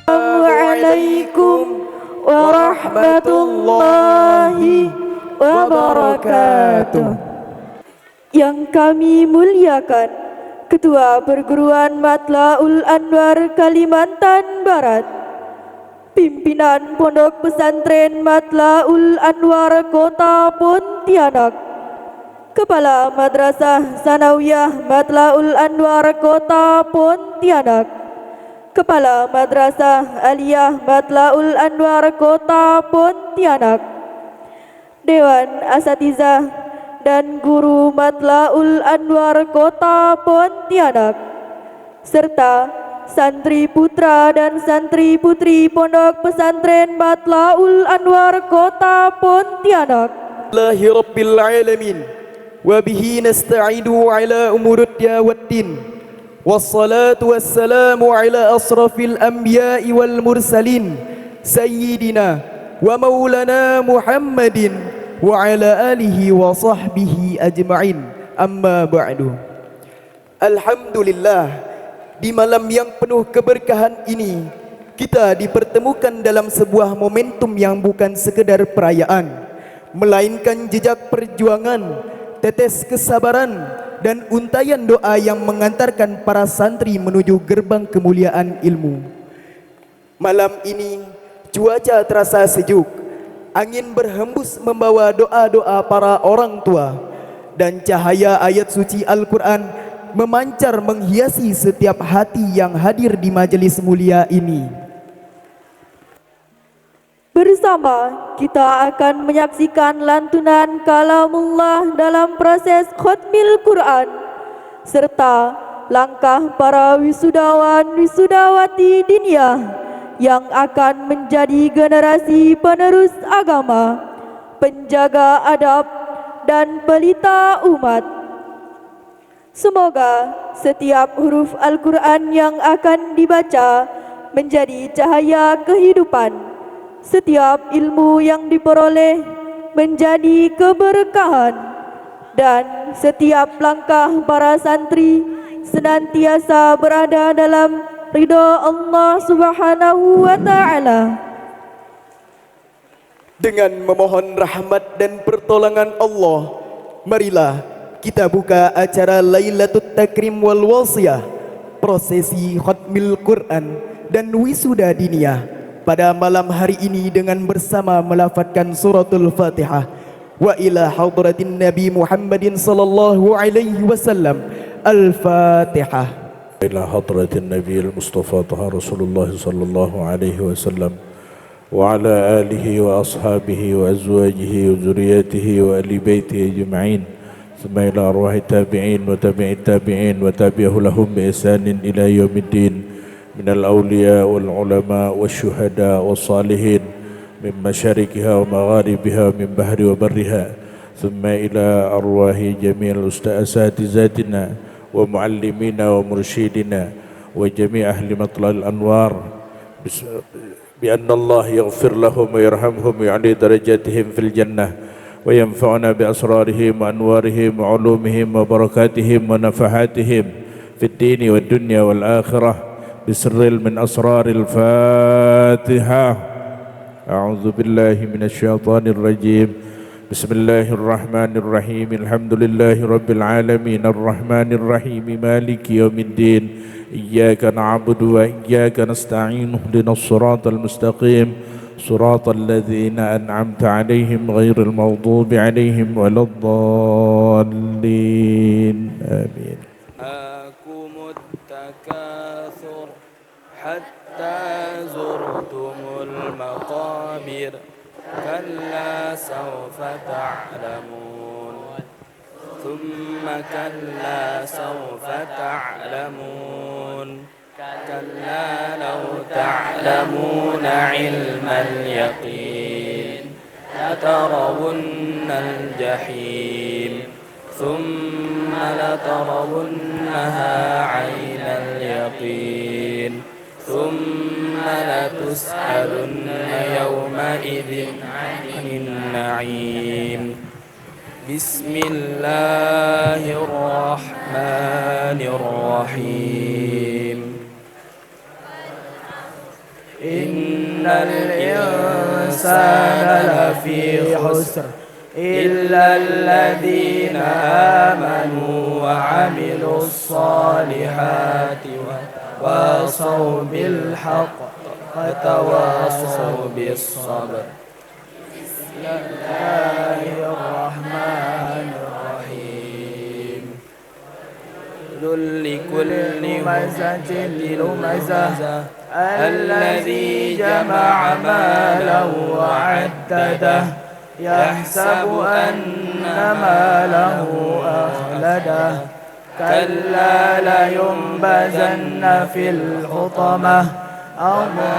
Assalamualaikum warahmatullahi wabarakatuh. Yang kami muliakan Ketua Perguruan Matlaul Anwar Kalimantan Barat, Pimpinan Pondok Pesantren Matlaul Anwar Kota Pontianak, Kepala Madrasah Sanawiyah Matlaul Anwar Kota Pontianak, Kepala Madrasah Aliyah Matlaul Anwar Kota Pontianak, Dewan Asatizah dan Guru Matlaul Anwar Kota Pontianak, serta santri putra dan santri putri Pondok Pesantren Matlaul Anwar Kota Pontianak. Alhamdulillahirabbil alamin wa bihi nasta'inu ala umuruddin waddin. Wassalatu wassalamu ala asrafil anbiya'i wal mursalin sayyidina wa maulana Muhammadin wa ala alihi wa sahbihi ajma'in. Amma ba'du. Alhamdulillah, di malam yang penuh keberkahan ini kita dipertemukan dalam sebuah momentum yang bukan sekedar perayaan, melainkan jejak perjuangan, tetes kesabaran dan untayan doa yang mengantarkan para santri menuju gerbang kemuliaan ilmu. Malam ini cuaca terasa sejuk, angin berhembus membawa doa-doa para orang tua, dan cahaya ayat suci Al-Quran memancar menghiasi setiap hati yang hadir di majelis mulia ini. Bersama kita akan menyaksikan lantunan kalamullah dalam proses khatmil Quran, serta langkah para wisudawan wisudawati diniyah yang akan menjadi generasi penerus agama, penjaga adab dan pelita umat. Semoga setiap huruf Al-Quran yang akan dibaca menjadi cahaya kehidupan, setiap ilmu yang diperoleh menjadi keberkahan, dan setiap langkah para santri senantiasa berada dalam ridha Allah Subhanahu wa ta'ala. Dengan memohon rahmat dan pertolongan Allah, marilah kita buka acara Lailatul Takrim wal Wasiyah, prosesi khatmil Quran dan wisuda diniyah pada malam hari ini dengan bersama melafazkan suratul Fatihah. Wa ila hadratin Nabi Muhammadin sallallahu alaihi wasallam. Al-Fatihah. Ila hadratin Nabi al-Mustafa taha Rasulullah sallallahu alaihi wasallam wa ala alihi wa ashabihi wa azwajihi wa zuriyatihi wa ahli baitihi ajma'in. Thumma ila arwahi tabi'in wa tabi'it tabi'in wa tabi'ahu lahum bi ihsanin ila yaumiddin. من الأولياء والعلماء والشهداء والصالحين من مشارقها ومغاربها ومن بحر وبرها ثم إلى أرواح جميع أساتذتنا ومعلمينا ومرشدنا وجميع أهل مطلع الأنوار بأن الله يغفر لهم ويرحمهم ويعلي درجاتهم في الجنة وينفعنا بأسرارهم وأنوارهم وعلومهم وبركاتهم ونفحاتهم في الدين والدنيا والآخرة بسر من أسرار الفاتحة. أعوذ بالله من الشيطان الرجيم. بسم الله الرحمن الرحيم. الحمد لله رب العالمين الرحمن الرحيم مالك يوم الدين. إياك نعبد وإياك نستعين. اهدنا الصراط المستقيم صراط الذين أنعمت عليهم غير المغضوب عليهم ولا الضالين. آمين. حتى زرتم المقابر كلا سوف تعلمون ثم كلا سوف تعلمون كلا لو تعلمون علم اليقين لترون الجحيم ثم لترونها عين اليقين ثم لتسألن يومئذ عن النعيم. بسم الله الرحمن الرحيم. إن الإنسان لفي خسر إلا الذين آمنوا وعملوا الصالحات وتواصوا بالحق وتواصوا بالصبر. بسم الله الرحمن الرحيم. لكل همزة لمزة الذي جمع مالا وعدده يحسب أن ماله أخلده كلا لينبذن في الحطمة وما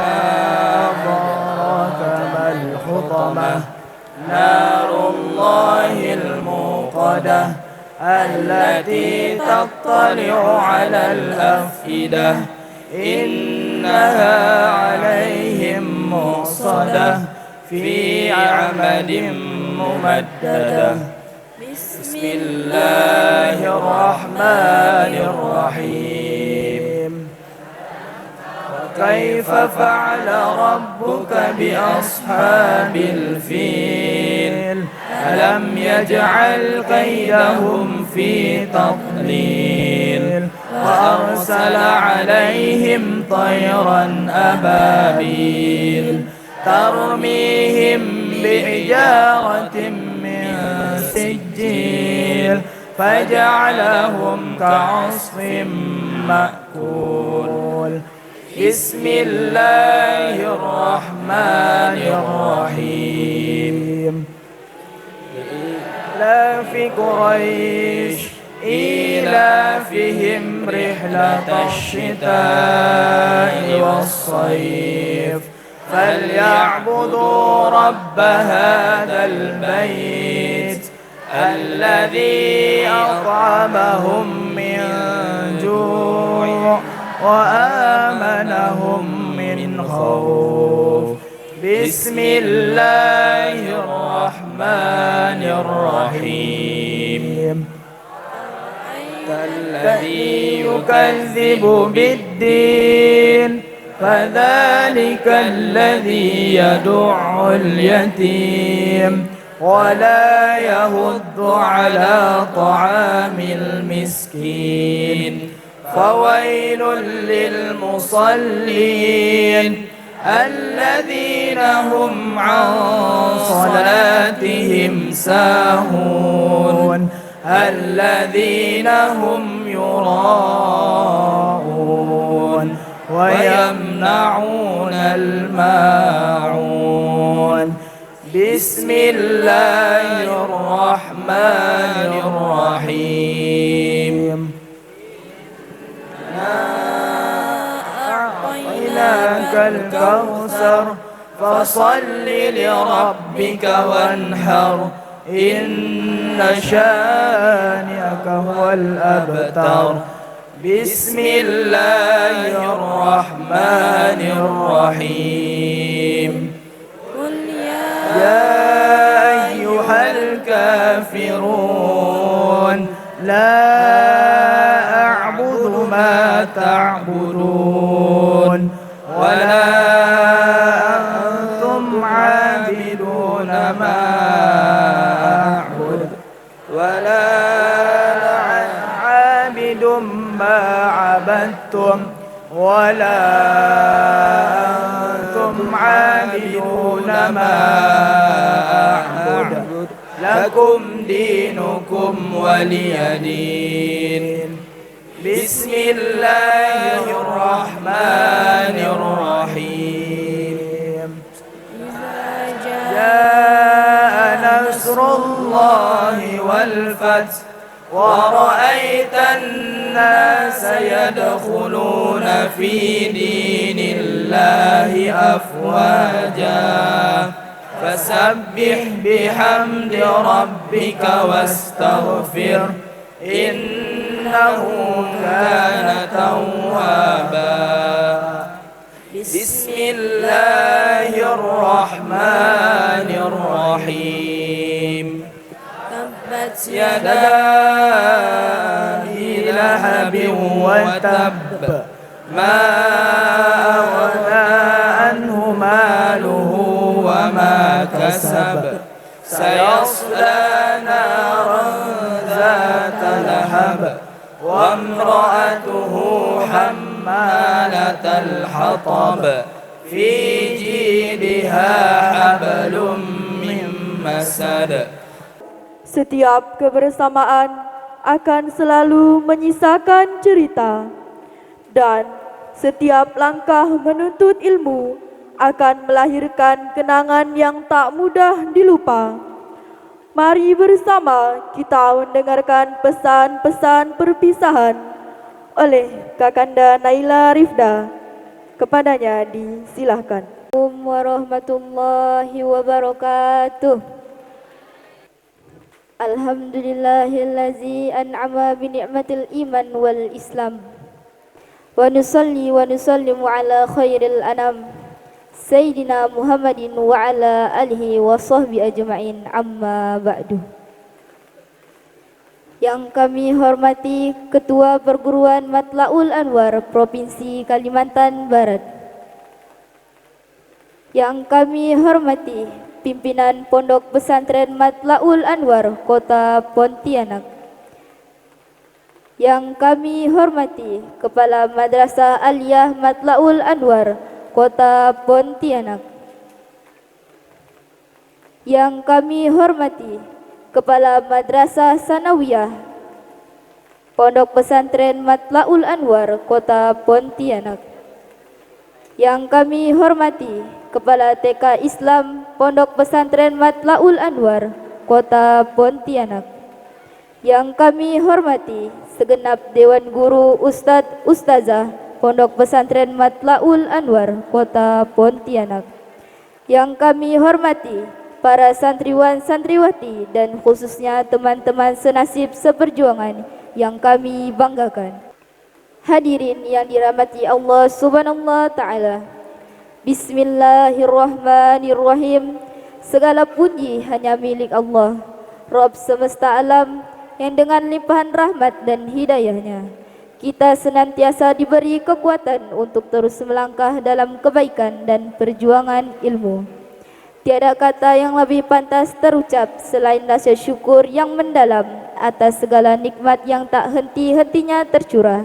أدراك ما الحطمة نار الله الموقدة التي تطلع على الأفئدة إنها عليهم مؤصدة في عمد ممددة. بسم الله الرحمن الرحيم. وكيف فعل ربك بأصحاب الفيل ألم يجعل كيدهم في تضليل وأرسل عليهم طيرا أبابيل ترميهم بحجارة من سجيل فجعلهم كعصف مأكول. بسم الله الرحمن الرحيم. إيلاف قريش إيلافهم رحلة الشتاء والصيف فليعبدوا رب هذا البيت الذي أطعمهم من جوع وآمنهم من خوف. بسم الله الرحمن الرحيم. الذي يكذب بالدين فذلك الذي يدع اليتيم ولا يهد على طعام المسكين فويل للمصلين الذين هم عن صلاتهم ساهون الذين هم يراءون ويمنعون الماعون. بسم الله الرحمن الرحيم. أعطيناك الكوثر فصل لربك وانحر إن شانئك هو الأبتر. بسم الله الرحمن الرحيم. قل يا أيها الكافرون لا أعبد ما تعبدون ولا أنتم عابدون ما أعبد ولا عابد ما عبدتم ولا أنتم عابدون ما أعبد لكم دينكم ولي دين. بسم الله الرحمن الرحيم. جاء نصر الله والفتح ورأيت الناس يدخلون في دين الله أفواجا فسبح بحمد ربك واستغفر إنه كان توابا. بسم الله الرحمن الرحيم. تبت يدا أبي لهب وتب ما أغنى كسب سيصلى نارا ذات لهب وامرأته حمالة الحطب في جيدها حبل من مسد. Setiap kebersamaan akan selalu menyisakan cerita, dan setiap langkah menuntut ilmu akan melahirkan kenangan yang tak mudah dilupa. Mari bersama kita mendengarkan pesan-pesan perpisahan oleh Kakanda Naila Rifda. Kepadanya disilahkan. Assalamualaikum warahmatullahi wabarakatuh. Alhamdulillahillazi an'ama bi ni'matil iman wal islam. Wa nusalli wa nusallimu ala khairil anam Sayyidina Muhammadin wa ala alihi wa sahbihi ajma'in, amma ba'du. Yang kami hormati Ketua Perguruan Matlaul Anwar Provinsi Kalimantan Barat. Yang kami hormati pimpinan Pondok Pesantren Matlaul Anwar Kota Pontianak. Yang kami hormati Kepala Madrasah Aliyah Matlaul Anwar Kota Pontianak. Yang kami hormati Kepala Madrasah Sanawiyah Pondok Pesantren Matlaul Anwar Kota Pontianak. Yang kami hormati Kepala TK Islam Pondok Pesantren Matlaul Anwar Kota Pontianak. Yang kami hormati segenap Dewan Guru Ustadz Ustazah Pondok Pesantren Matlaul Anwar Kota Pontianak. Yang kami hormati para santriwan santriwati dan khususnya teman-teman senasib seperjuangan yang kami banggakan. Hadirin yang dirahmati Allah Subhanahu wa taala. Bismillahirrahmanirrahim. Segala puji hanya milik Allah, Rabb semesta alam, yang dengan limpahan rahmat dan hidayahnya kita senantiasa diberi kekuatan untuk terus melangkah dalam kebaikan dan perjuangan ilmu. Tiada kata yang lebih pantas terucap selain rasa syukur yang mendalam atas segala nikmat yang tak henti-hentinya tercurah,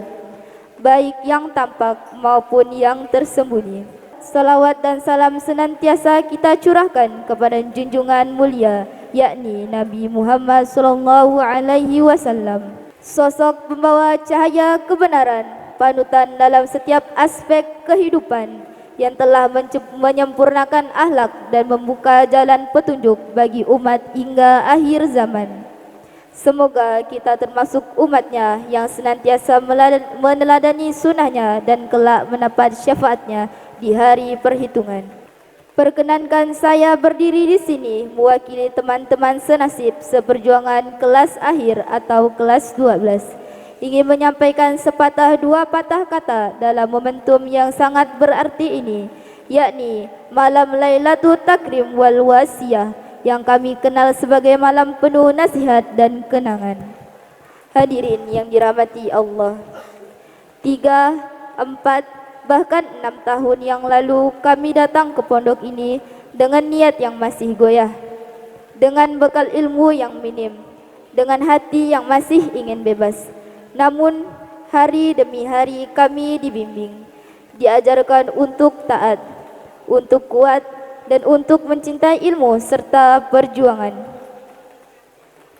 baik yang tampak maupun yang tersembunyi. Salawat dan salam senantiasa kita curahkan kepada junjungan mulia, yakni Nabi Muhammad SAW, sosok pembawa cahaya kebenaran, panutan dalam setiap aspek kehidupan, yang telah menyempurnakan akhlak dan membuka jalan petunjuk bagi umat hingga akhir zaman. Semoga kita termasuk umatnya yang senantiasa meneladani sunnahnya dan kelak mendapat syafaatnya di hari perhitungan. Perkenankan saya berdiri di sini mewakili teman-teman senasib seperjuangan kelas akhir atau kelas 12, ingin menyampaikan sepatah dua patah kata dalam momentum yang sangat berarti ini, yakni malam Lailatul Takrim wal Wasiyah, yang kami kenal sebagai malam penuh nasihat dan kenangan. Hadirin yang dirahmati Allah, 3, 4, bahkan 6 tahun yang lalu kami datang ke pondok ini dengan niat yang masih goyah, dengan bekal ilmu yang minim, dengan hati yang masih ingin bebas. Namun hari demi hari kami dibimbing, diajarkan untuk taat, untuk kuat, dan untuk mencintai ilmu serta perjuangan.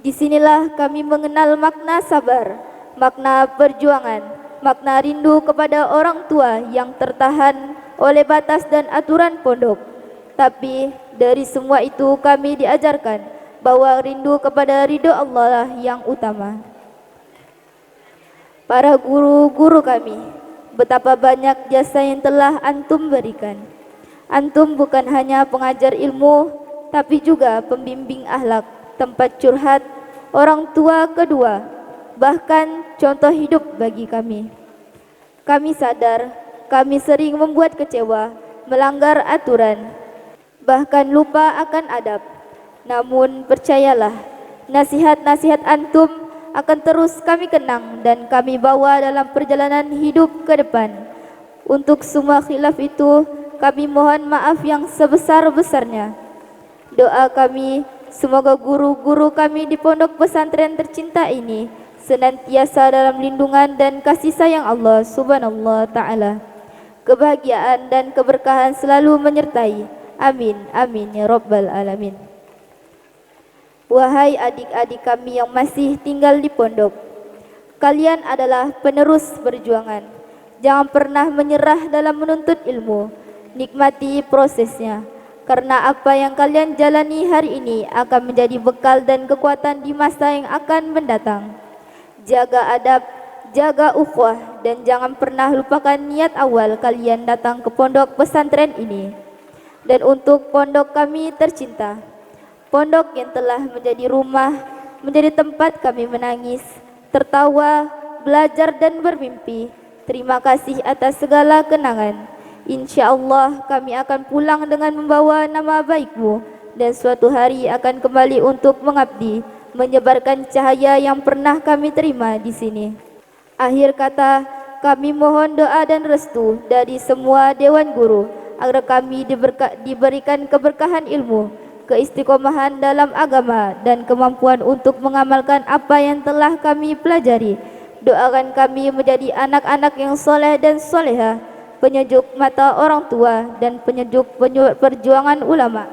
Disinilah kami mengenal makna sabar, makna perjuangan, makna rindu kepada orang tua yang tertahan oleh batas dan aturan pondok. Tapi dari semua itu kami diajarkan bahwa rindu kepada ridho Allah lah yang utama. Para guru-guru kami, betapa banyak jasa yang telah antum berikan. Antum bukan hanya pengajar ilmu, tapi juga pembimbing akhlak, tempat curhat, orang tua kedua, bahkan contoh hidup bagi kami. Kami sadar kami sering membuat kecewa, melanggar aturan, bahkan lupa akan adab. Namun percayalah, nasihat-nasihat antum akan terus kami kenang dan kami bawa dalam perjalanan hidup ke depan. Untuk semua khilaf itu kami mohon maaf yang sebesar-besarnya. Doa kami, semoga guru-guru kami di pondok pesantren tercinta ini senantiasa dalam lindungan dan kasih sayang Allah Subhanahu wa Ta'ala. Kebahagiaan dan keberkahan selalu menyertai. Amin, amin ya Rabbal Alamin. Wahai adik-adik kami yang masih tinggal di pondok, kalian adalah penerus perjuangan. Jangan pernah menyerah dalam menuntut ilmu. Nikmati prosesnya, karena apa yang kalian jalani hari ini akan menjadi bekal dan kekuatan di masa yang akan mendatang. Jaga adab, jaga ukhuwah, dan jangan pernah lupakan niat awal kalian datang ke pondok pesantren ini. Dan untuk pondok kami tercinta, pondok yang telah menjadi rumah, menjadi tempat kami menangis, tertawa, belajar dan bermimpi. Terima kasih atas segala kenangan. Insya Allah kami akan pulang dengan membawa nama baikmu, dan suatu hari akan kembali untuk mengabdi, menyebarkan cahaya yang pernah kami terima di sini. Akhir kata, kami mohon doa dan restu dari semua dewan guru agar kami diberikan keberkahan ilmu, keistiqomahan dalam agama, dan kemampuan untuk mengamalkan apa yang telah kami pelajari. Doakan kami menjadi anak-anak yang soleh dan solehah, penyejuk mata orang tua, dan penyejuk perjuangan ulama.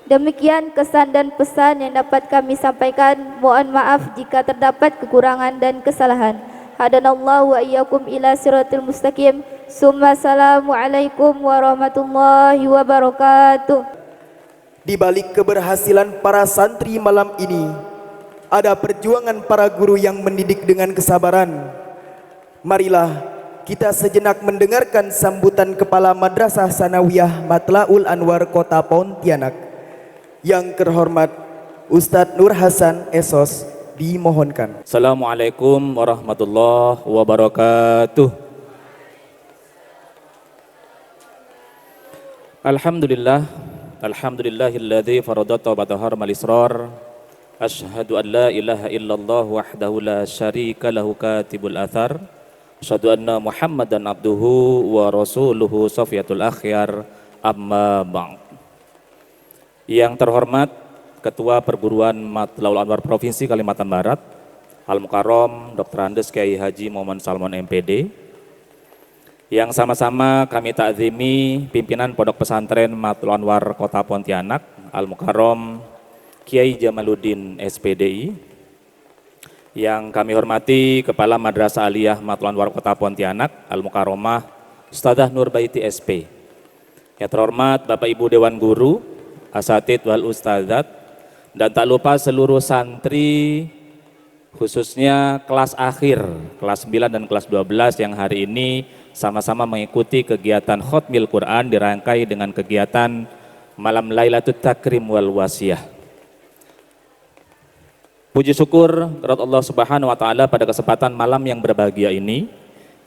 Demikian kesan dan pesan yang dapat kami sampaikan. Mohon maaf jika terdapat kekurangan dan kesalahan. Hadanallahu wa iyyakum ila siratil mustaqim. Summa assalamualaikum warahmatullahi wabarakatuh. Di balik keberhasilan para santri malam ini, ada perjuangan para guru yang mendidik dengan kesabaran. Marilah kita sejenak mendengarkan sambutan Kepala Madrasah Sanawiyah Matlaul Anwar Kota Pontianak. Yang terhormat Ustadz Nur Hasan Esos dimohonkan. Assalamualaikum warahmatullahi wabarakatuh. Alhamdulillah, alhamdulillahilladzi farada taubata harmal israr. Asyhadu an la ilaha illallah wahdahu la syarika lahu katibul athar. Asyhadu anna Muhammadan abduhu wa rasuluhu safiyatul akhyar, amma ba'd. Yang terhormat Ketua Perguruan Matlaul Anwar Provinsi Kalimantan Barat, Al-Mukarram Dr. Andes Kiai Haji Muhammad Salmon MPD. Yang sama-sama kami ta'zimi pimpinan Pondok Pesantren Matlaul Anwar Kota Pontianak, Al-Mukarram Kiai Jamaluddin SPDI. Yang kami hormati Kepala Madrasah Aliyah Matlaul Anwar Kota Pontianak, Al-Mukarramah Ustadzah Nurbaiti SP. Yang terhormat Bapak Ibu Dewan Guru, Asatid wal Ustadzat, dan tak lupa seluruh santri, khususnya kelas akhir, kelas 9 dan kelas 12 yang hari ini sama-sama mengikuti kegiatan Khotmil Quran dirangkai dengan kegiatan Malam Lailatul Takrim wal Wasiyah. Puji syukur kepada Allah Subhanahu wa Ta'ala, pada kesempatan malam yang berbahagia ini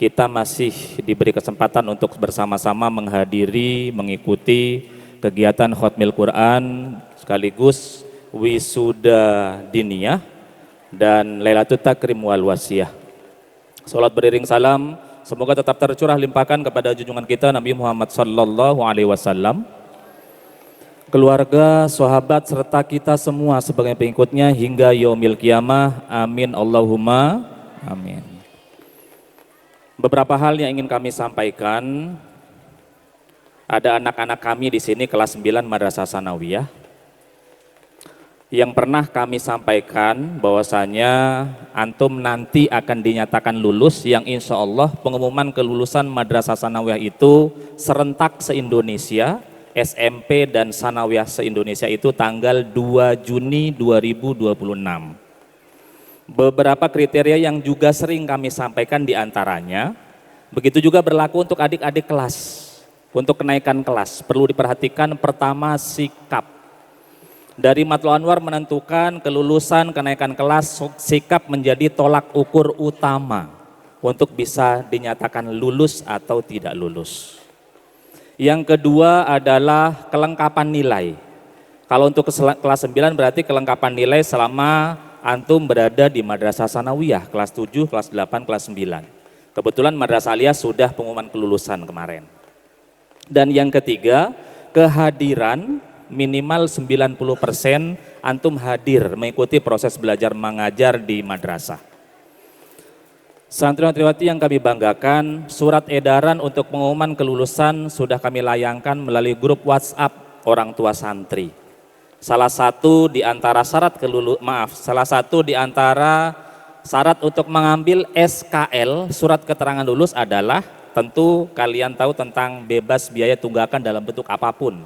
kita masih diberi kesempatan untuk bersama-sama menghadiri, mengikuti kegiatan Khotmil Quran sekaligus wisuda diniyah dan Lailatul Takrim wal Wasiyah. Salat beriring salam semoga tetap tercurah limpahkan kepada junjungan kita Nabi Muhammad sallallahu alaihi wasallam, keluarga, sahabat, serta kita semua sebagai pengikutnya hingga yaumil qiyamah. Amin Allahumma amin. Beberapa hal yang ingin kami sampaikan. Ada anak-anak kami di sini kelas 9 Madrasah Sanawiyah yang pernah kami sampaikan bahwasanya antum nanti akan dinyatakan lulus, yang insya Allah pengumuman kelulusan Madrasah Sanawiyah itu serentak se-Indonesia. SMP dan Sanawiyah se-Indonesia itu tanggal 2 Juni 2026. Beberapa kriteria yang juga sering kami sampaikan diantaranya, begitu juga berlaku untuk adik-adik kelas. Untuk kenaikan kelas perlu diperhatikan pertama sikap. Dari Matlaul Anwar menentukan kelulusan kenaikan kelas, sikap menjadi tolak ukur utama untuk bisa dinyatakan lulus atau tidak lulus. Yang kedua adalah kelengkapan nilai. Kalau untuk kelas 9 berarti kelengkapan nilai selama antum berada di Madrasah Sanawiyah kelas 7, kelas 8, kelas 9. Kebetulan Madrasah Aliyah sudah pengumuman kelulusan kemarin. Dan yang ketiga, kehadiran minimal 90% antum hadir mengikuti proses belajar mengajar di madrasah. Santriwan-santriwati yang kami banggakan, surat edaran untuk pengumuman kelulusan sudah kami layangkan melalui grup WhatsApp orang tua santri. Salah satu di antara syarat syarat untuk mengambil SKL, surat keterangan lulus, adalah tentu kalian tahu tentang bebas biaya tunggakan dalam bentuk apapun.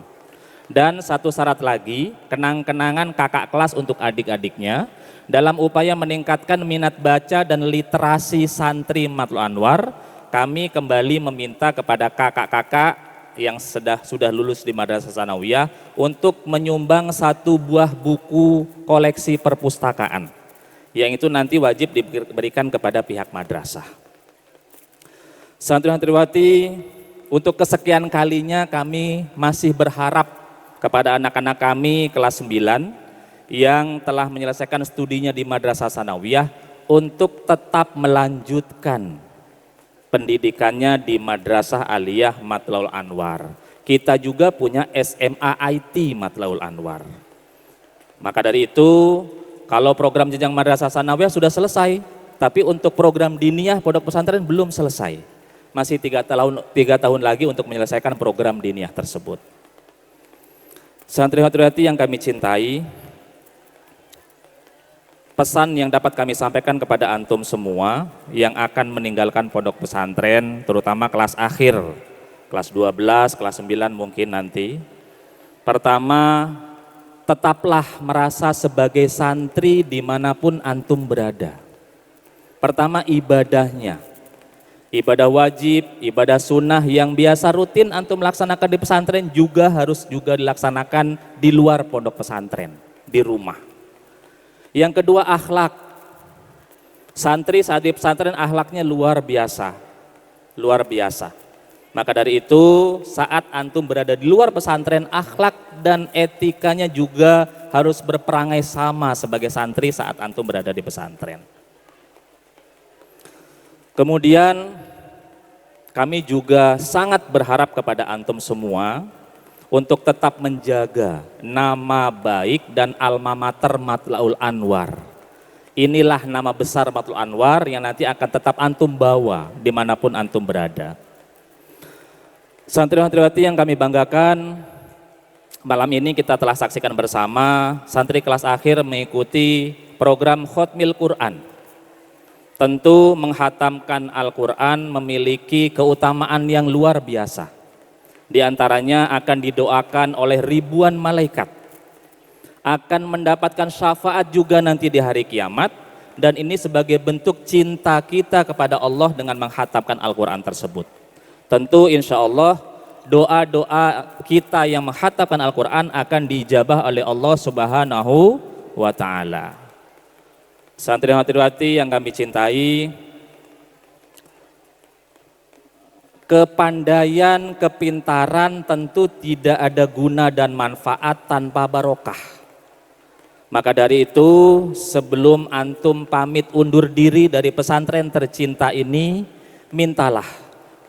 Dan satu syarat lagi, kenang-kenangan kakak kelas untuk adik-adiknya dalam upaya meningkatkan minat baca dan literasi santri Matlul Anwar. Kami kembali meminta kepada kakak-kakak yang sudah lulus di Madrasah Tsanawiyah untuk menyumbang 1 buah buku koleksi perpustakaan, yang itu nanti wajib diberikan kepada pihak madrasah. Santriwan-santriwati, untuk kesekian kalinya kami masih berharap kepada anak-anak kami kelas 9 yang telah menyelesaikan studinya di Madrasah Tsanawiyah untuk tetap melanjutkan pendidikannya di Madrasah Aliyah Matlaul Anwar. Kita juga punya SMA IT Matlaul Anwar. Maka dari itu, kalau program jenjang Madrasah Tsanawiyah sudah selesai, tapi untuk program diniyah pondok pesantren belum selesai. Masih 3 tahun lagi untuk menyelesaikan program diniyah tersebut. Santriwan-santriwati yang kami cintai, pesan yang dapat kami sampaikan kepada antum semua yang akan meninggalkan pondok pesantren, terutama kelas akhir, kelas 12, kelas 9 mungkin nanti. Pertama, tetaplah merasa sebagai santri dimanapun antum berada. Pertama, ibadahnya. Ibadah wajib, ibadah sunnah yang biasa rutin antum laksanakan di pesantren juga harus dilaksanakan di luar pondok pesantren, di rumah. Yang kedua, akhlak. Santri saat di pesantren akhlaknya luar biasa. Luar biasa. Maka dari itu, saat antum berada di luar pesantren, akhlak dan etikanya juga harus berperangai sama sebagai santri saat antum berada di pesantren. Kemudian kami juga sangat berharap kepada antum semua untuk tetap menjaga nama baik dan alma mater Matlaul Anwar. Inilah nama besar Matlaul Anwar yang nanti akan tetap antum bawa dimanapun antum berada. Santriwan-santriwati yang kami banggakan, malam ini kita telah saksikan bersama santri kelas akhir mengikuti program Khotmil Quran. Tentu menghatamkan Al-Quran memiliki keutamaan yang luar biasa. Di antaranya akan didoakan oleh ribuan malaikat. Akan mendapatkan syafaat juga nanti di hari kiamat. Dan ini sebagai bentuk cinta kita kepada Allah dengan menghatamkan Al-Quran tersebut. Tentu insya Allah doa-doa kita yang menghatamkan Al-Quran akan dijabah oleh Allah Subhanahu wa Ta'ala. Santriwati yang kami cintai, kepandaian, kepintaran tentu tidak ada guna dan manfaat tanpa barokah. Maka dari itu, sebelum antum pamit undur diri dari pesantren tercinta ini, mintalah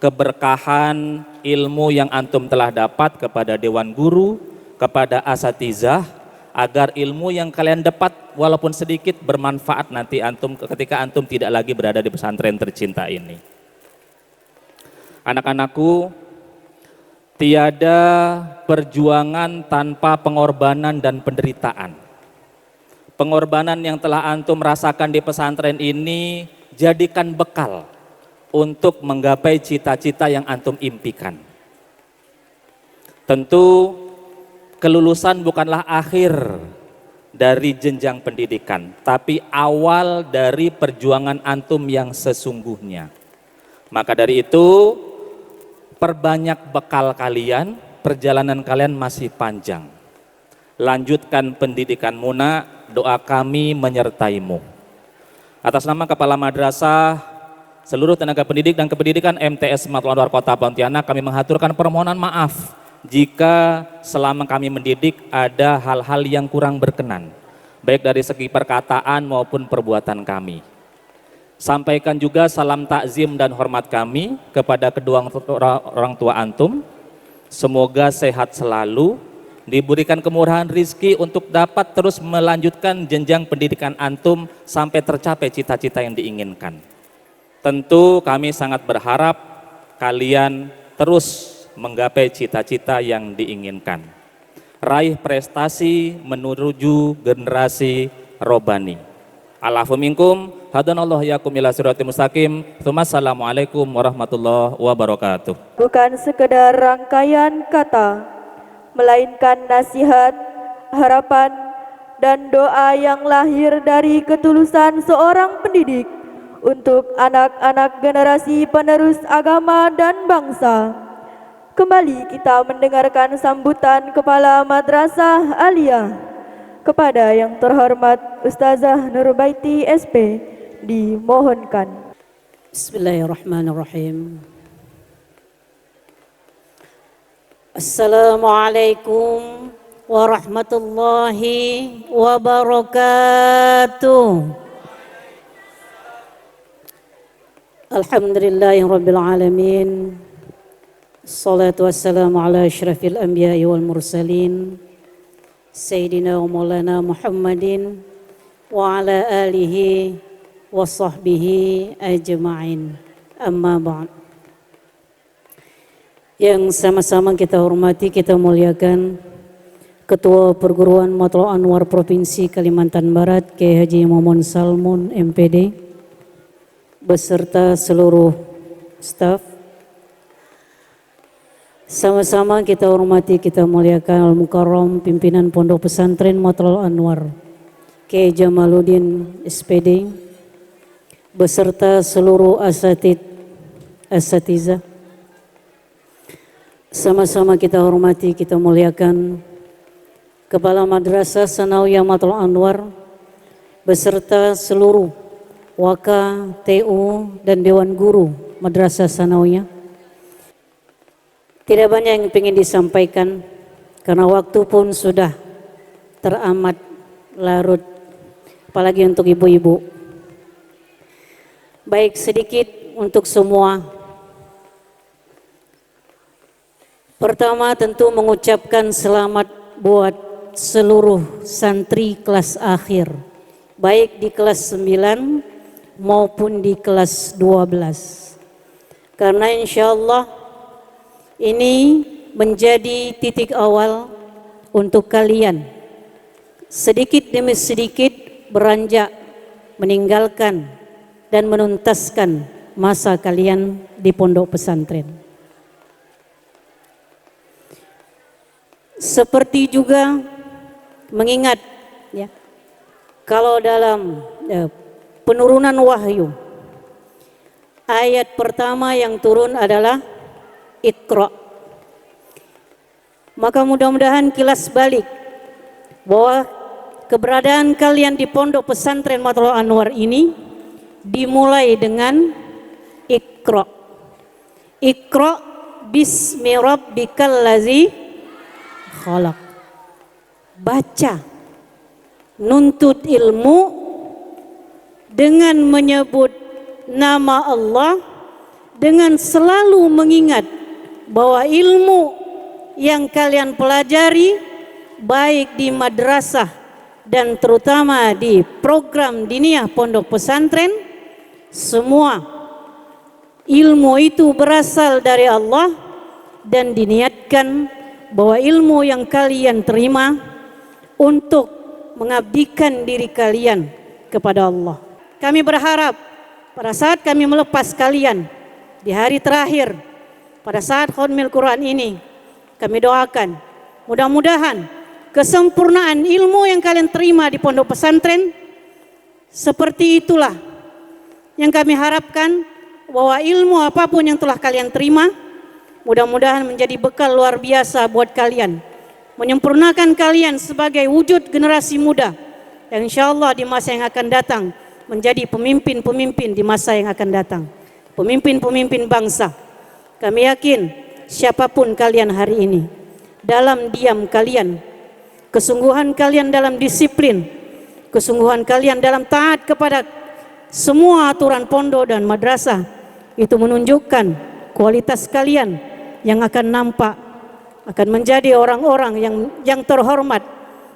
keberkahan ilmu yang antum telah dapat kepada dewan guru, kepada asatizah, agar ilmu yang kalian dapat walaupun sedikit bermanfaat nanti antum ketika antum tidak lagi berada di pesantren tercinta ini. Anak-anakku, tiada perjuangan tanpa pengorbanan dan penderitaan. Pengorbanan yang telah antum rasakan di pesantren ini jadikan bekal untuk menggapai cita-cita yang antum impikan. Tentu kelulusan bukanlah akhir dari jenjang pendidikan, tapi awal dari perjuangan antum yang sesungguhnya. Maka dari itu, perbanyak bekal kalian, perjalanan kalian masih panjang. Lanjutkan pendidikanmu nak, doa kami menyertaimu. Atas nama Kepala Madrasah, seluruh tenaga pendidik dan kependidikan MTS Matlaul Anwar Kota Pontianak, kami mengaturkan permohonan maaf jika selama kami mendidik ada hal-hal yang kurang berkenan, baik dari segi perkataan maupun perbuatan kami. Sampaikan juga salam takzim dan hormat kami kepada kedua orang tua antum. Semoga sehat selalu, diberikan kemurahan rizki untuk dapat terus melanjutkan jenjang pendidikan antum sampai tercapai cita-cita yang diinginkan. Tentu kami sangat berharap kalian terus menggapai cita-cita yang diinginkan. Raih prestasi menuju generasi robani. Alafu minkum, hadanallahu yakum ila siratim mustaqim. Assalamualaikum warahmatullahi wabarakatuh. Bukan sekedar rangkaian kata, melainkan nasihat, harapan, dan doa yang lahir dari ketulusan seorang pendidik untuk anak-anak generasi penerus agama dan bangsa. Kembali kita mendengarkan sambutan Kepala Madrasah Aliyah kepada yang terhormat Ustazah Nurbaiti SP, dimohonkan. Bismillahirrahmanirrahim. Assalamualaikum warahmatullahi wabarakatuh. Alhamdulillahirabbil alamin. Assalatu wassalamu ala asyrafil anbiya'i wal mursalin Sayyidina wa maulana Muhammadin wa ala alihi wa sahbihi ajma'in. Amma ba'd. Yang sama-sama kita hormati, kita muliakan Ketua Perguruan Matlul Anwar Provinsi Kalimantan Barat, Kiai Haji Momon Salmun MPD, beserta seluruh staf. Sama-sama kita hormati, kita muliakan Al-Mukarram pimpinan Pondok Pesantren Matlul Anwar, Kiai Jamaluddin SPD, beserta seluruh asatizah. Sama-sama kita hormati, kita muliakan Kepala Madrasah Sanawiyah Matlul Anwar, beserta seluruh Waka, TU, dan Dewan Guru Madrasah Sanawiyah. Tidak banyak yang ingin disampaikan karena waktu pun sudah teramat larut, apalagi untuk ibu-ibu. Baik, sedikit untuk semua. Pertama tentu mengucapkan selamat buat seluruh santri kelas akhir, baik di kelas 9 maupun di kelas 12. Karena insya Allah ini menjadi titik awal untuk kalian sedikit demi sedikit beranjak meninggalkan dan menuntaskan masa kalian di pondok pesantren. Seperti juga mengingat ya, kalau dalam penurunan wahyu ayat pertama yang turun adalah Iqra. Maka mudah-mudahan kilas balik bahwa keberadaan kalian di pondok pesantren Matlul Anwar ini dimulai dengan Iqra. Iqra bismi rabbikal ladzi khalaq. Baca, nuntut ilmu dengan menyebut nama Allah, dengan selalu mengingat bahwa ilmu yang kalian pelajari baik di madrasah dan terutama di program diniyah pondok pesantren, semua ilmu itu berasal dari Allah dan diniatkan bahwa ilmu yang kalian terima untuk mengabdikan diri kalian kepada Allah. Kami berharap pada saat kami melepas kalian di hari terakhir pada saat khatmil Quran ini, kami doakan mudah-mudahan kesempurnaan ilmu yang kalian terima di pondok pesantren seperti itulah yang kami harapkan, bahwa ilmu apapun yang telah kalian terima mudah-mudahan menjadi bekal luar biasa buat kalian, menyempurnakan kalian sebagai wujud generasi muda yang insya Allah di masa yang akan datang menjadi pemimpin-pemimpin di masa yang akan datang, pemimpin-pemimpin bangsa. Kami yakin siapapun kalian hari ini, dalam diam kalian, kesungguhan kalian dalam disiplin, kesungguhan kalian dalam taat kepada semua aturan pondok dan madrasah, itu menunjukkan kualitas kalian yang akan nampak akan menjadi orang-orang yang terhormat,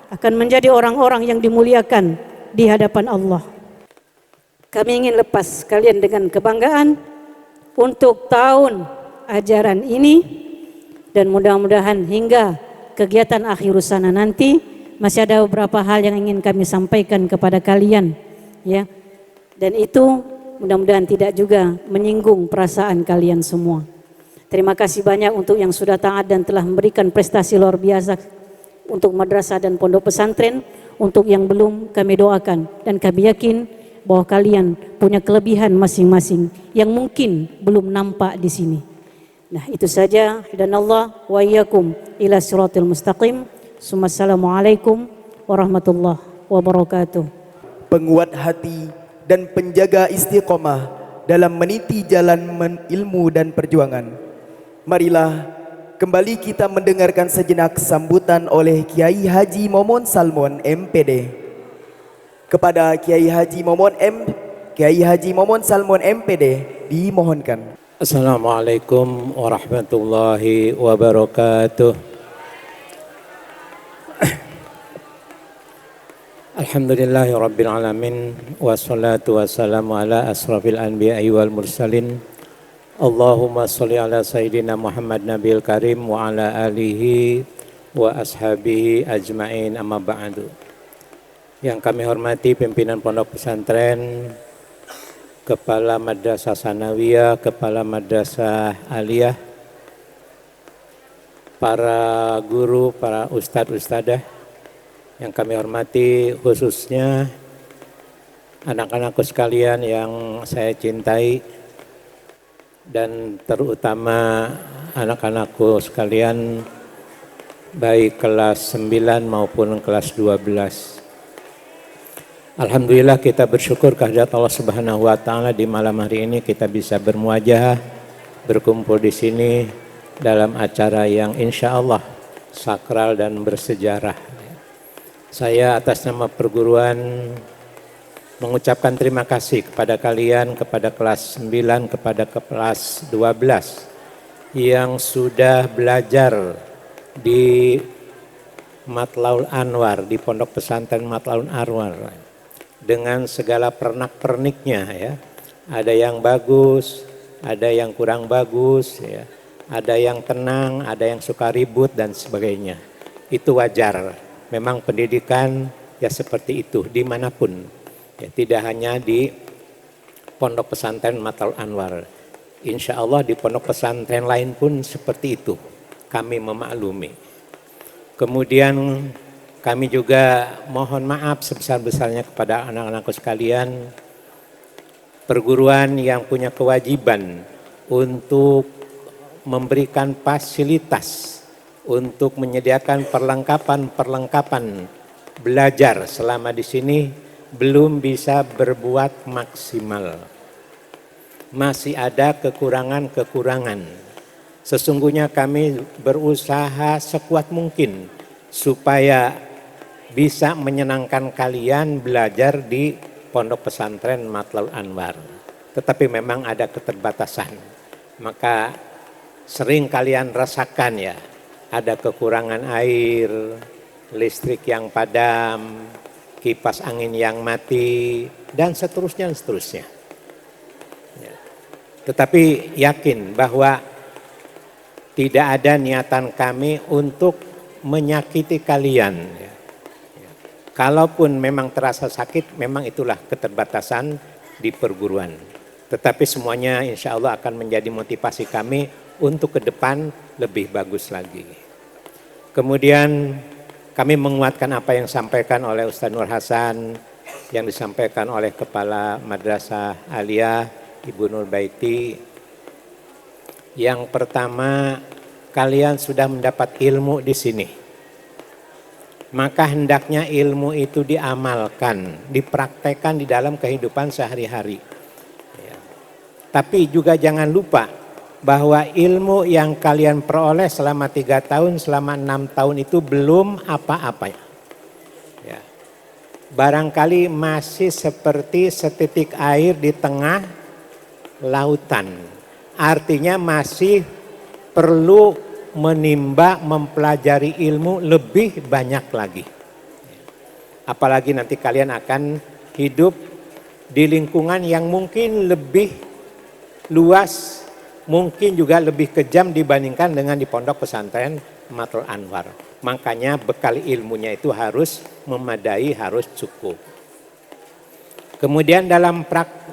akan menjadi orang-orang yang dimuliakan di hadapan Allah. Kami ingin lepas kalian dengan kebanggaan untuk tahun ajaran ini, dan mudah-mudahan hingga kegiatan akhir sana nanti masih ada beberapa hal yang ingin kami sampaikan kepada kalian, ya. Dan itu mudah-mudahan tidak juga menyinggung perasaan kalian semua. Terima kasih banyak untuk yang sudah taat dan telah memberikan prestasi luar biasa untuk madrasah dan pondok pesantren. Untuk yang belum, kami doakan dan kami yakin bahwa kalian punya kelebihan masing-masing yang mungkin belum nampak di sini. Nah, itu saja. Hidanallah wa iyyakum ila siratil mustaqim. Assalamualaikum warahmatullahi wabarakatuh. Penguat hati dan penjaga istiqomah dalam meniti jalan ilmu dan perjuangan. Marilah kembali kita mendengarkan sejenak sambutan oleh Kiai Haji Momon Salmon MPD. Kepada Kiai Haji Momon Salmon MPD dimohonkan. Assalamualaikum warahmatullahi wabarakatuh. Alhamdulillahi rabbil alamin, wassalatu wassalamu ala asrafil anbiya'i wal mursalin. Allahumma sholli ala sayyidina Muhammad Nabil Karim wa ala alihi wa ashabihi ajma'in, amma ba'du. Yang kami hormati pimpinan pondok pesantren, Kepala Madrasah Sanawiyah, Kepala Madrasah Aliyah, para guru, para ustadz-ustadzah yang kami hormati, khususnya anak-anakku sekalian yang saya cintai, dan terutama anak-anakku sekalian baik kelas 9 maupun kelas 12. Alhamdulillah kita bersyukur kehadirat Allah Subhanahu wa taala di malam hari ini kita bisa bermuajah, berkumpul di sini dalam acara yang insya Allah sakral dan bersejarah. Saya atas nama perguruan mengucapkan terima kasih kepada kalian, kepada kelas 9, kepada kelas 12 yang sudah belajar di Matlaul Anwar, di Pondok Pesantren Matlaul Anwar, dengan segala pernak-perniknya, ya. Ada yang bagus, ada yang kurang bagus, ya. Ada yang tenang, ada yang suka ribut dan sebagainya. Itu wajar. Memang pendidikan ya seperti itu dimanapun. Ya, tidak hanya di Pondok Pesantren Matlaul Anwar. Insya Allah di pondok pesantren lain pun seperti itu. Kami memaklumi. Kemudian kami juga mohon maaf sebesar-besarnya kepada anak-anakku sekalian. Perguruan yang punya kewajiban untuk memberikan fasilitas, untuk menyediakan perlengkapan belajar selama di sini belum bisa berbuat maksimal. Masih ada kekurangan-kekurangan. Sesungguhnya kami berusaha sekuat mungkin supaya bisa menyenangkan kalian belajar di Pondok Pesantren Matlaul Anwar. Tetapi memang ada keterbatasan. Maka sering kalian rasakan ya, ada kekurangan air, listrik yang padam, kipas angin yang mati, dan seterusnya. Ya. Tetapi yakin bahwa tidak ada niatan kami untuk menyakiti kalian. Ya. Ya. Kalaupun memang terasa sakit, memang itulah keterbatasan di perguruan. Tetapi semuanya insya Allah akan menjadi motivasi kami untuk ke depan lebih bagus lagi. Kemudian kami menguatkan apa yang disampaikan oleh Ustaz Nur Hasan, yang disampaikan oleh Kepala Madrasah Aliyah, Ibu Nur Baiti. Yang pertama, kalian sudah mendapat ilmu di sini. Maka hendaknya ilmu itu diamalkan, dipraktekkan di dalam kehidupan sehari-hari. Ya. Tapi juga jangan lupa bahwa ilmu yang kalian peroleh selama 3 tahun, selama 6 tahun itu belum apa-apa. Ya. Barangkali masih seperti setitik air di tengah lautan. Artinya masih perlu menimba, mempelajari ilmu lebih banyak lagi. Apalagi nanti kalian akan hidup di lingkungan yang mungkin lebih luas, mungkin juga lebih kejam dibandingkan dengan di pondok pesantren Matul Anwar. Makanya bekal ilmunya itu harus memadai, harus cukup. Kemudian dalam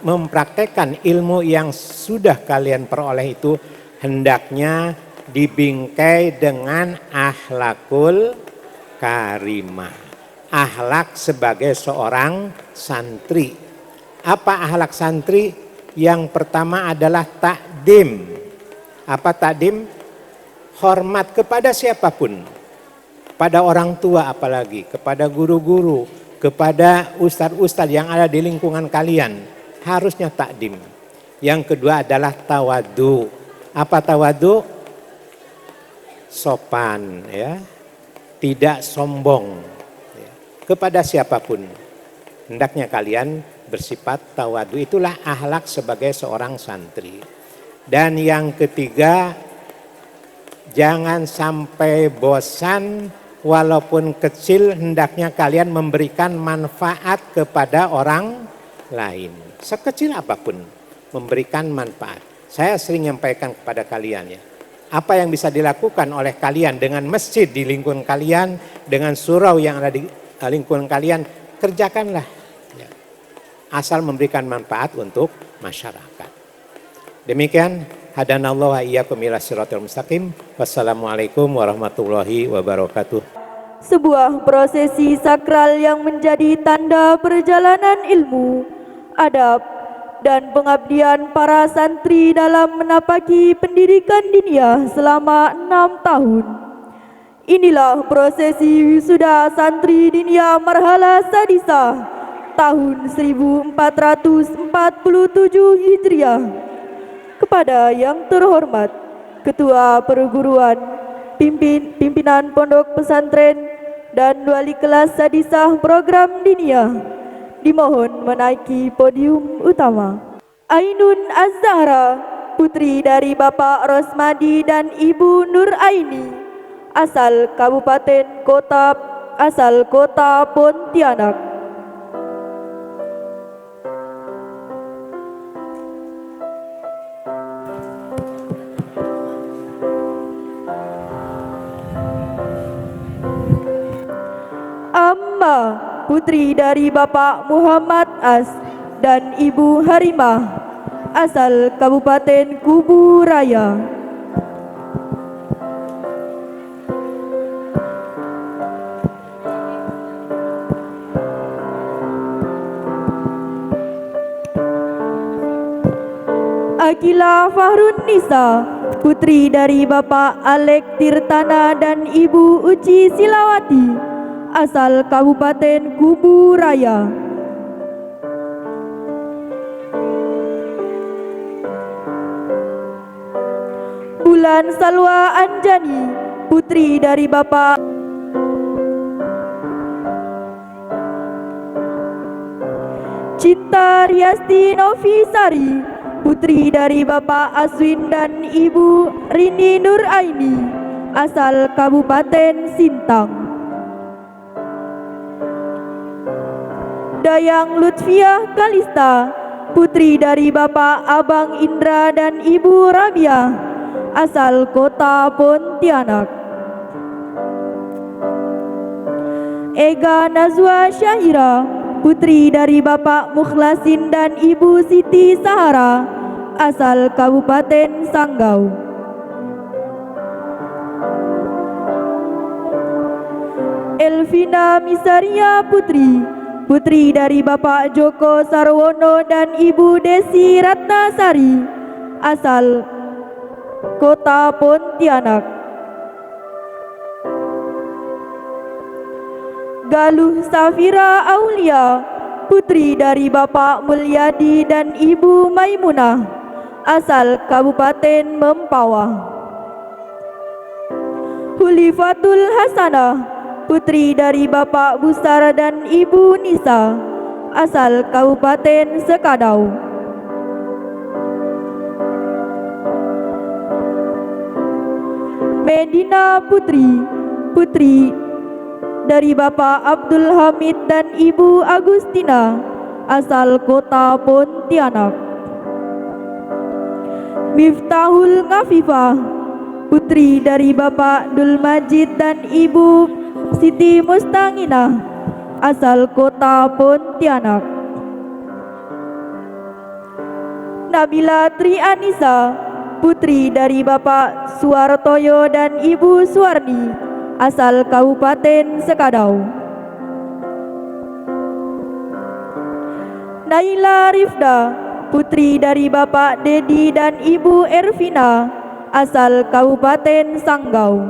mempraktekkan ilmu yang sudah kalian peroleh itu hendaknya dibingkai dengan akhlakul karimah. Akhlak sebagai seorang santri. Apa akhlak santri? Yang pertama adalah takdim. Apa takdim? Hormat kepada siapapun. Pada orang tua apalagi, kepada guru-guru, kepada ustadz-ustadz yang ada di lingkungan kalian. Harusnya takdim. Yang kedua adalah tawadu. Apa tawadu? Sopan, ya. Tidak sombong. Ya. Kepada siapapun. Hendaknya kalian bersifat tawadu. Itulah akhlak sebagai seorang santri. Dan yang ketiga, jangan sampai bosan, walaupun kecil hendaknya kalian memberikan manfaat kepada orang lain. Sekecil apapun memberikan manfaat. Saya sering menyampaikan kepada kalian ya. Apa yang bisa dilakukan oleh kalian dengan masjid di lingkungan kalian, dengan surau yang ada di lingkungan kalian, kerjakanlah. Ya. Asal memberikan manfaat untuk masyarakat. Demikian, hadanallahu wa iyyakum ila siratal mustaqim. Wassalamualaikum warahmatullahi wabarakatuh. Sebuah prosesi sakral yang menjadi tanda perjalanan ilmu, adab, dan pengabdian para santri dalam menapaki pendidikan diniyah selama 6 tahun. Inilah prosesi wisuda santri diniyah Marhala Sadisah tahun 1447 Hijriah. Kepada yang terhormat Ketua Perguruan, Pimpinan Pondok Pesantren, dan Wali Kelas Sadisah Program Diniyah, dimohon menaiki podium utama. Ainun Az-Zahra, putri dari Bapak Rosmadi dan Ibu Nur Aini, asal Kota Pontianak. Amma, putri dari Bapak Muhammad As dan Ibu Harimah, asal Kabupaten Kubu Raya. Akila Fahrun Nisa, putri dari Bapak Alek Tirtana dan Ibu Uci Silawati, asal Kabupaten Kubu Raya. Bulan Salwa Anjani, putri dari Bapak Cinta Riasti Novisari, putri dari Bapak Aswin dan Ibu Rini Nur Aini, asal Kabupaten Sintang. Dayang Lutfiah Kalista, putri dari Bapak Abang Indra dan Ibu Rabiah, asal Kota Pontianak. Ega Nazwa Syahira, putri dari Bapak Mukhlasin dan Ibu Siti Sahara, asal Kabupaten Sanggau. Elvina Misaria Putri, putri dari Bapak Joko Sarwono dan Ibu Desi Ratnasari, asal Kota Pontianak. Galuh Safira Aulia, putri dari Bapak Mulyadi dan Ibu Maimunah, asal Kabupaten Mempawah. Hulifatul Hasanah, putri dari Bapak Busara dan Ibu Nisa, asal Kabupaten Sekadau. Medina Putri, putri dari Bapak Abdul Hamid dan Ibu Agustina, asal kota Pontianak. Miftahul Ngafifah, putri dari Bapak Dul Majid dan Ibu Siti Mustanginah, asal kota Pontianak. Nabila Tri Anissa, putri dari Bapak Suwartoyo dan Ibu Suwarni, asal Kabupaten Sekadau. Naila Rifda, putri dari Bapak Dedi dan Ibu Ervina, asal Kabupaten Sanggau.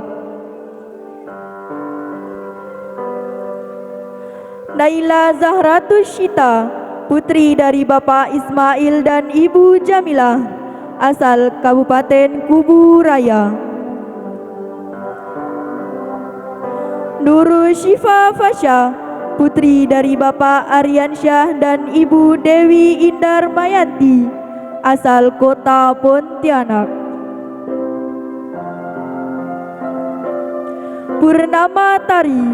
Naila Zahratus Syita, putri dari Bapak Ismail dan Ibu Jamilah, asal Kabupaten Kubu Raya. Nurul Syifa Fasya, putri dari Bapak Aryansyah dan Ibu Dewi Indar Mayanti, asal kota Pontianak. Purnama Tari,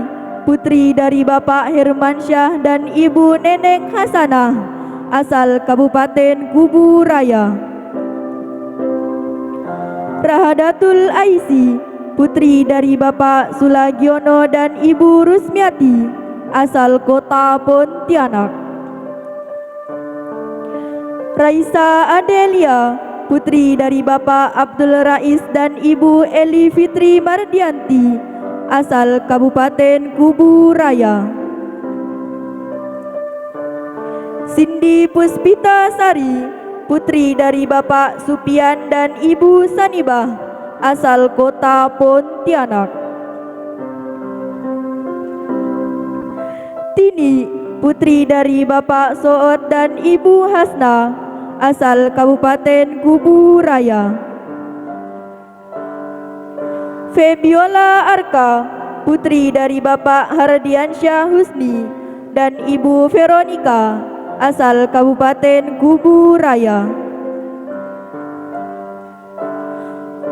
putri dari Bapak Hermansyah dan Ibu Neneng Hasanah, asal Kabupaten Kubu Raya. Rahadatul Aisi, putri dari Bapak Sulagiono dan Ibu Rusmiati, asal kota Pontianak. Raisa Adelia, putri dari Bapak Abdul Rais dan Ibu Eli Fitri Mardianti, asal Kabupaten Kubu Raya. Cindy Puspita Sari, putri dari Bapak Supian dan Ibu Sanibah, asal kota Pontianak. Tini, putri dari Bapak Soot dan Ibu Hasna, asal Kabupaten Kubu Raya. Febiola Arka, putri dari Bapak Hardiansyah Husni dan Ibu Veronica, asal Kabupaten Kubu Raya.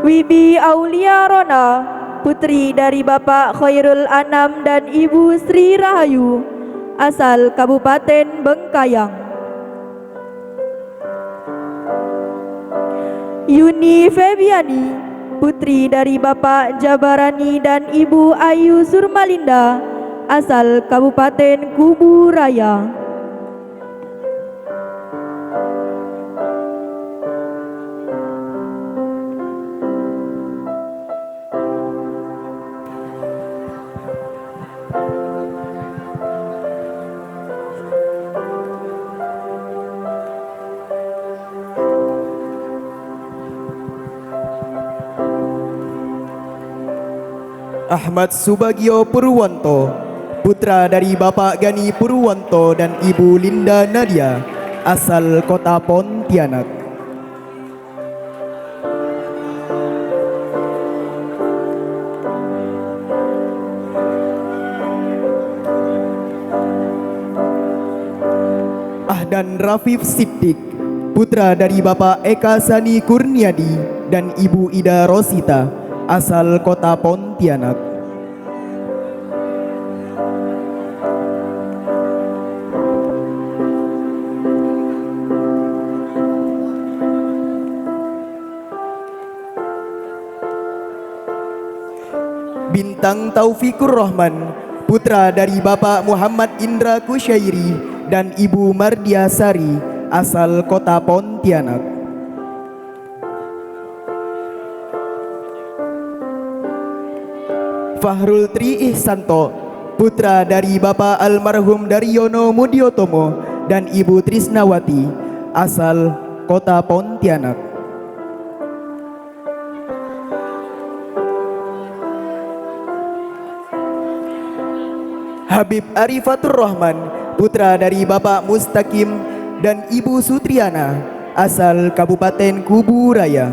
Wibi Aulia Rona, putri dari Bapak Khairul Anam dan Ibu Sri Rahayu, asal Kabupaten Bengkayang. Yuni Febiani, putri dari Bapak Jabarani dan Ibu Ayu Surmalinda, asal Kabupaten Kubu Raya. Ahmad Subagio Purwanto, putra dari Bapak Gani Purwanto dan Ibu Linda Nadia, asal kota Pontianak. Ahdan Rafif Siddiq, putra dari Bapak Eka Sani Kurniadi dan Ibu Ida Rosita, asal kota Pontianak. Bintang Taufikur Rahman, putra dari Bapak Muhammad Indra Kusyairi dan Ibu Mardia Sari, asal kota Pontianak. Fahrul Tri Ihsanto, putra dari Bapak almarhum Daryono Mudiotomo dan Ibu Trisnawati, asal kota Pontianak. Habib Arifatur Rahman, putra dari Bapak Mustaqim dan Ibu Sutriana, asal Kabupaten Kubu Raya.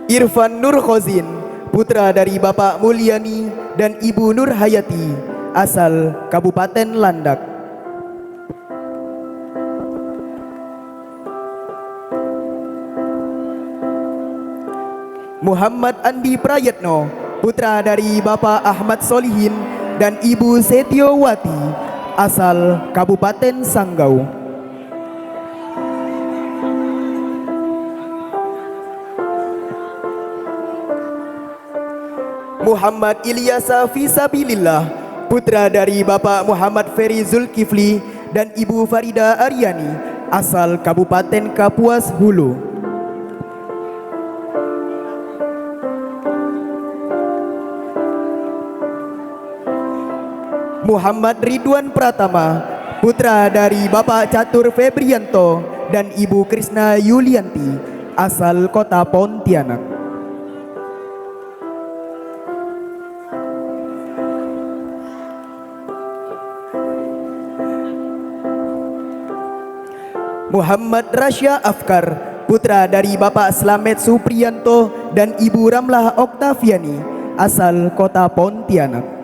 Irfan Nur Khozin, putra dari Bapak Mulyani dan Ibu Nur Hayati, asal Kabupaten Landak. Muhammad Andi Prayetno, putra dari Bapak Ahmad Solihin dan Ibu Setiowati, asal Kabupaten Sanggau. Muhammad Ilyasa Fisabilillah, putra dari Bapak Muhammad Ferry Zulkifli dan Ibu Farida Aryani, asal Kabupaten Kapuas Hulu. Muhammad Ridwan Pratama, putra dari Bapak Catur Febrianto dan Ibu Krisna Yulianti, asal Kota Pontianak. Muhammad Rasya Afkar, putra dari Bapak Slamet Supriyanto dan Ibu Ramlah Oktaviani, asal Kota Pontianak.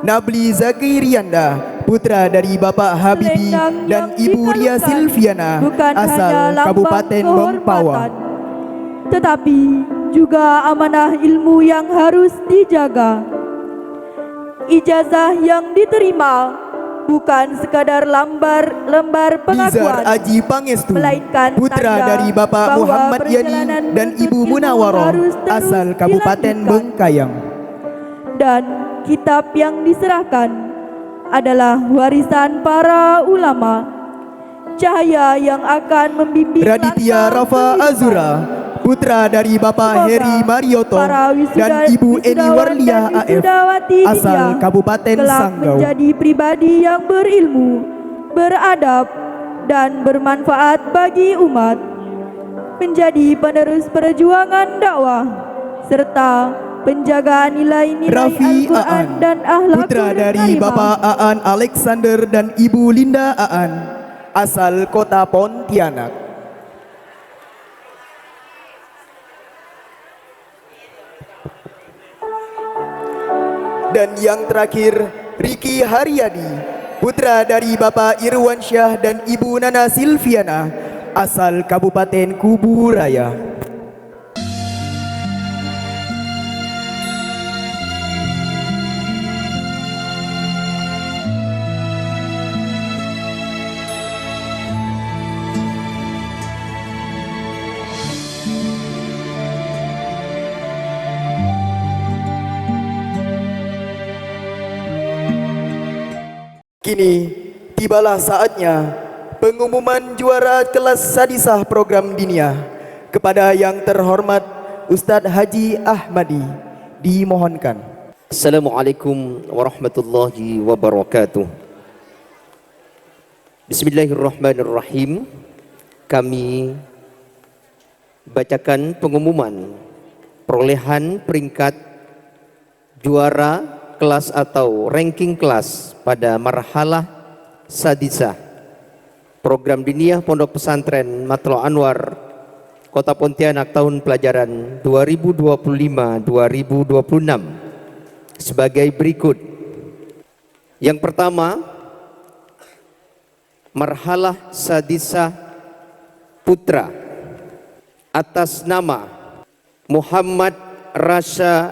Nabli Zakirianda, putra dari Bapak Habibi dan Ibu Ria Silviana, asal Kabupaten Mempawah. Tetapi juga amanah ilmu yang harus dijaga. Ijazah yang diterima bukan sekadar lembar pengakuan, Nizar Aji Pangestu, melainkan putra tanda dari Bapak bahwa Muhammad Yani perjalanan dan menuntut Ibu ilmu Munawaroh, harus terus asal Kabupaten dilanjutkan. Bengkayang. Dan kitab yang diserahkan adalah warisan para ulama, cahaya yang akan membimbing Raditya langkah Rafa kehidupan. Azura, putra dari Bapak Semoga Heri Marioto para dan Ibu Eni wisudawan Warliah dan AF, wisudawati asal dinia Kabupaten kelak Sanggau. menjadi pribadi yang berilmu, beradab, dan bermanfaat bagi umat, menjadi penerus perjuangan dakwah serta penjaga nilai-nilai Raffi Al-Quran Aan, dan akhlakul putra dari karimah. Bapak Aan Alexander dan Ibu Linda Aan, asal Kota Pontianak. Dan yang terakhir, Riki Haryadi, putra dari Bapak Irwansyah dan Ibu Nana Silviana, asal Kabupaten Kuburaya. Kini tibalah saatnya pengumuman juara kelas Sadisah program Diniyah. Kepada yang terhormat Ustadz Haji Ahmadi dimohonkan. Assalamualaikum warahmatullahi wabarakatuh. Bismillahirrahmanirrahim. Kami bacakan pengumuman perolehan peringkat juara kelas atau ranking kelas pada marhalah sadisah program diniyah Pondok Pesantren Matlaul Anwar Kota Pontianak tahun pelajaran 2025-2026 sebagai berikut. Yang pertama, marhalah sadisah putra atas nama Muhammad Rasya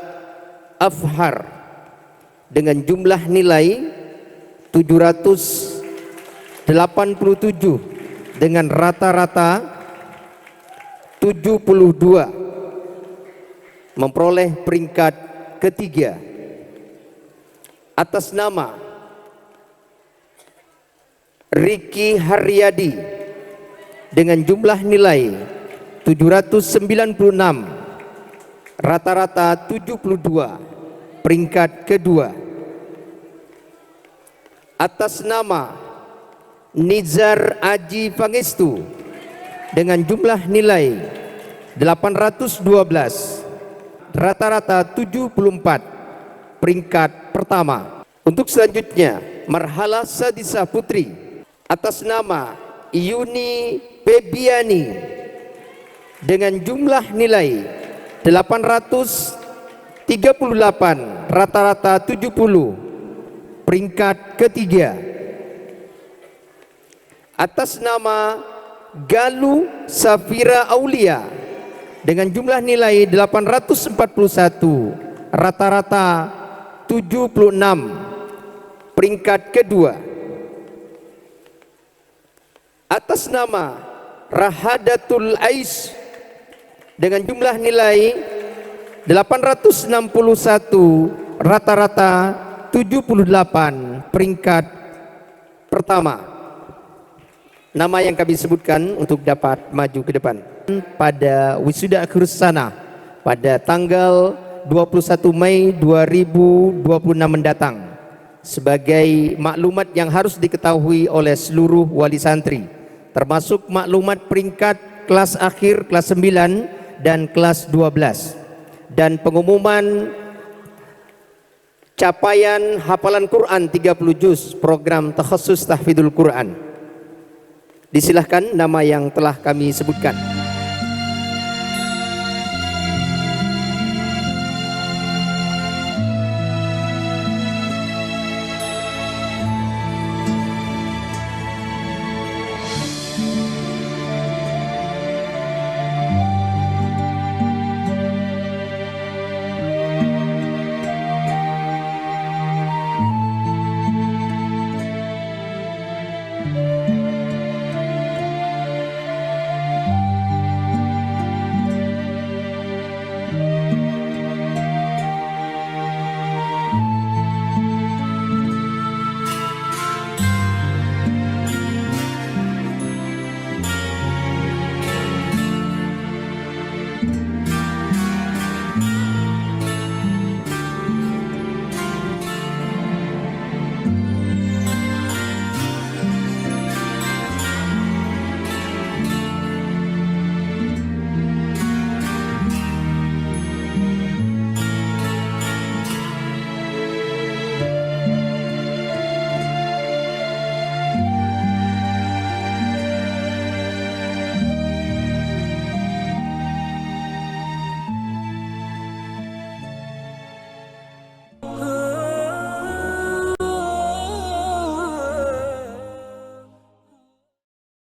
Afkar dengan jumlah nilai 787 dengan rata-rata 72 memperoleh peringkat ketiga. Atas nama Riki Haryadi dengan jumlah nilai 796 rata-rata 72 peringkat kedua. Atas nama Nizar Aji Pangestu dengan jumlah nilai 812 rata-rata 74 peringkat pertama. Untuk selanjutnya marhalah sadisah putri atas nama Yuni Febiani dengan jumlah nilai 838 rata-rata 70 peringkat ketiga. atas nama Galuh Safira Aulia dengan jumlah nilai 841, rata-rata 76, peringkat kedua. Atas nama Rahadatul Ais dengan jumlah nilai 861, rata-rata 78, peringkat pertama. Nama yang kami sebutkan untuk dapat maju ke depan pada wisuda akhir sana pada tanggal 21 Mei 2026 mendatang, sebagai maklumat yang harus diketahui oleh seluruh wali santri, termasuk maklumat peringkat kelas akhir kelas 9 dan kelas 12, dan pengumuman capaian hafalan Quran 30 juz program takhasus tahfidzul Quran. Disilahkan nama yang telah kami sebutkan.